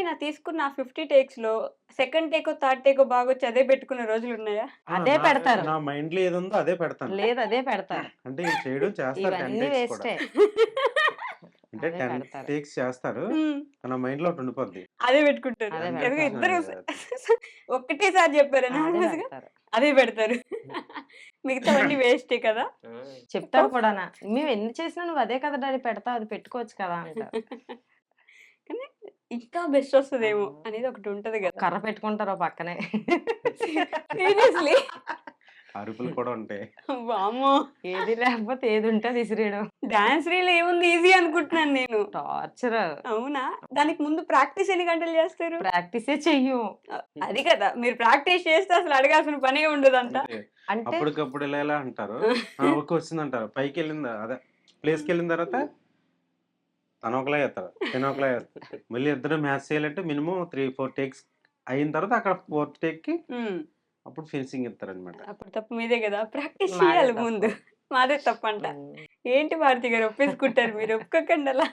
ఎప్పుడైనా తీసుకున్న ఆ 50 టేక్స్‌లో సెకండ్ టేకో, థర్డ్ టేకో బాగొచ్చి అదే పెట్టుకున్న రోజులున్నాయా? అదే నా పెడతారు. నా మైండ్‌లో ఏదుందో అదే పెడతాను. లేదు అదే పెడతారు. అంటే ఈళ్ళు చేయడం చేస్తారు 10 ఇవన్నీ టేక్స్ కూడా. వేస్టే. అంటే అదే 10 పెడతారు. టేక్స్ చేస్తారు. హ్మ్. నా మైండ్‌లో ఒకటి ఉండిపోద్ది. అదే పెట్టుకుంటారు. అదే ఎందుకు పెడతారు. ఇద్దరు అదే ఒక్కటేసారి చెప్పారు అదే అనానిమస్‌గా పెడతారు. అదే పెడతారు. మిగతావన్నీ వేస్టే కదా! చెప్తాడు కూడానా. మేము ఎన్ని చేసినా నువ్వు అదే కదా డాడీ పెడతావు అది పెట్టుకోవచ్చు కదా అంటారు. కానీ ఇంకా బెస్ట్ వస్తదేమో అనేది ఒకటుంటది గదా! కర్ర పెట్టుకుంటారు ఓ పక్కనే. సీరియస్‌లీ. అరుపులు కూడా ఉంటాయి. వామ్మో! ఏది లేకపోతే ఏది ఉంటే అది ఇసిరేయడం. డాన్స్ రీల్ ఏముంది ఈజీ అనుకుంటున్నాను నేను. టార్చర్. అవునా? దానికి ముందు ప్రాక్టీస్ ఎన్ని గంటలు చేస్తారు? ప్రాక్టీసే చెయ్యం. అది కదా! మీరు ప్రాక్టీస్ చేస్తే అసలు అడగాల్సిన పనే ఉండదంట. అంతే. అంటే అప్పటికప్పుడు ఇలా ఇలా అంటారు. ఓకే వచ్చిందంటారు. పైకెళ్ళిందా అదే ప్లేస్‌కెళ్ళిన తర్వాత తను ఒకలా చేస్తారు. తిను ఒకలా చేస్తారు. మళ్ళీ ఇద్దరు మ్యాచ్ చేయాలంటే మినిమమ్ 3, 4 టేక్స్ అయిన తర్వాత అక్కడ ఫోర్త్ టేక్‌కి హ్మ్. అప్పుడు ఫినిషింగ్ ఇస్తారనమాట. అప్పుడు తప్పు మీదే గదా! ప్రాక్టీస్ మాదే చేయాలి తప్పు. ముందు. మాదే తప్పంట. హ్మ్. ఏంటి భారతి గారు ఒప్పేసుకుంటారు మీరు. ఒప్పుకోకండి అలా.